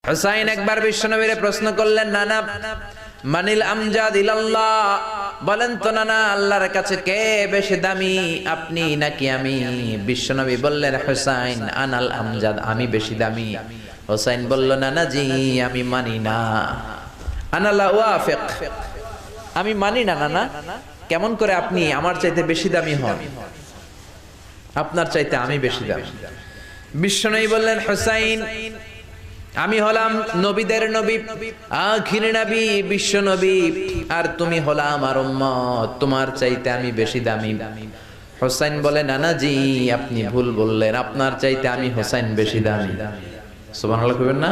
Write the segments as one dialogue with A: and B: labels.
A: হুসাইন একবার বিশ্বনবীরে প্রশ্ন করলেন, নানা মানিল আমজাদ ইলাল্লাহ, বলেন তো নানা আল্লাহর কাছে কে বেশি দামি, আপনি নাকি আমি? বিশ্বনবী বললেন, হুসাইন আনাল আমজাদ, আমি বেশি দামি। হুসাইন বলল, নানা জি আমি মানি না, আনা লা ওয়াফিক, আমি মানি না নানা। কেমন করে আপনি আমার চাইতে বেশি দামি হন? আপনার চাইতে আমি বেশি দামি। বিশ্বনবী বললেন, হুসাইন আমি হলাম নবীদের নবী, আখির নবী বিশ্ব নবী, আর তুমি হলা আমার উম্মত, তোমার চাইতে আমি বেশি দামি। হুসাইন বলে, নানা জি আপনি ভুল বললেন, আপনার চাইতে আমি হুসাইন বেশি দামি। সুবহানাল্লাহ কইবেন না?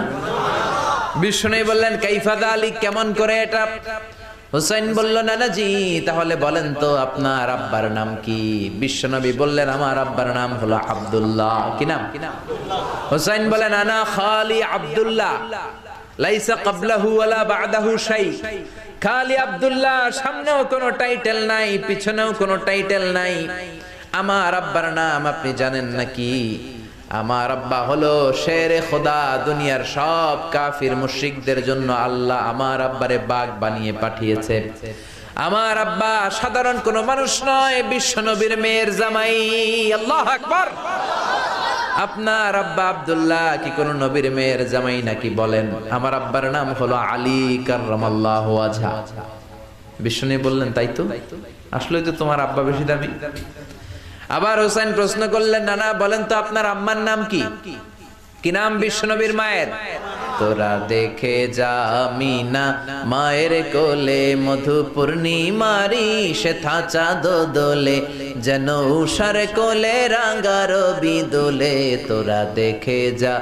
A: বিশ্বনবী বললেন, কাইফা যালিক, কেমন করে এটা? হুসাইন বলল, নানা জি তাহলে বলেন তো আপনার আব্বার নাম কি? বিশ্বনবী বললেন, আমার আব্বার নাম হলো আব্দুল্লাহ। কি নাম? হুসাইন বলেন, আনা খালি আব্দুল্লাহ, লাইসা ক্বাবলাহু ওয়ালা বা'দাহু শাই। খালি আব্দুল্লাহ, সামনেও কোনো টাইটেল নাই, পিছনেও কোনো টাইটেল নাই। আমার আব্বার নাম আপনি জানেন নাকি? আমার আব্বা হলো শেরে খোদা, দুনিয়ার সব কাফির মুশরিকদের জন্য আল্লাহ আমার আব্বারে বাগ বানিয়ে পাঠিয়েছে। আমার আব্বা সাধারণ কোনো মানুষ নয়, বিশ্বনবীর মেয়ের জামাই। আল্লাহু আকবার। আপনার আব্বা আব্দুল্লাহ কি কোন নবীর মেয়ের জামাই নাকি? বলেন। আমার আব্বার নাম হলো আলী কাররামাল্লাহু ওয়াজহা। বিশ্বনবী বললেন, তাই তো, আসলে তো তোমার আব্বা বেশি দামি। আবার হুসাইন প্রশ্ন করলেন, নানা বলেন তো আপনার আম্মার নাম কি? কি নাম বিশ্বনবীর মায়ের? তোরা দেখে যা আমিনা মায়ের কোলে, মধু পূর্ণিমারি সেথা চাঁদ দোলে, যেন উষার কোলে রাঙা রবি দোলে। তোরা দেখে যা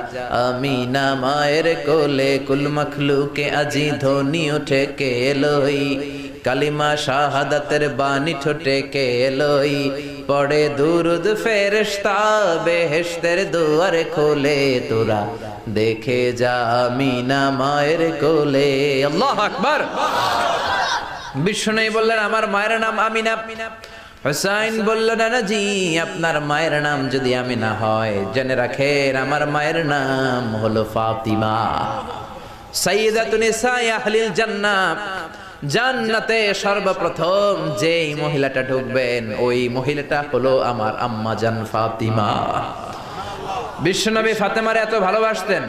A: আমিনা মায়ের কোলে, কুল মখলুকে আজি ধ্বনি উঠে কে এলোই, কালিমা শাহাদাতের বাণী ঠোঁটে কে এলোই, পড়ে দুরুদ ফেরেশতা বেহেশতের দুয়ার খোলে। তোরা দেখে যা আমিনা মায়ের কোলে। আল্লাহু আকবার। বিশ্বনবী বললেন, আমার মায়ের নাম আমিনা। হুসাইন বলল, নানা জি আপনার মায়ের নাম যদি আমিনা হয়, জেনে রাখেন আমার মায়ের নাম হলো ফাতিমা, সাইয়্যিদাতুন নিসাই আহলিল জান্নাহ। জান্নাতে সর্বপ্রথম যেই মহিলাটা ঢুকবেন, ওই মহিলাটা হলো আমার আম্মা জান ফাতিমা। বিশ্বনবী ফাতেমারে এত ভালোবাসতেন,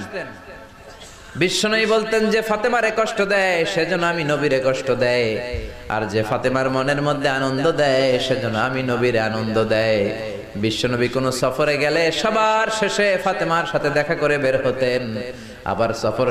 A: বিশ্বনবী বলতেন যে ফাতেমারে কষ্ট দেয় সেজন্য আমি নবীরে কষ্ট দেয়, আর যে ফাতেমার মনের মধ্যে আনন্দ দেয় সেজন্য আমি নবীরে আনন্দ দেয়। বিশ্বনবী কোনো সফরে গেলে সবার শেষে ফাতেমার সাথে দেখা করে বের হতেন, আবার সফর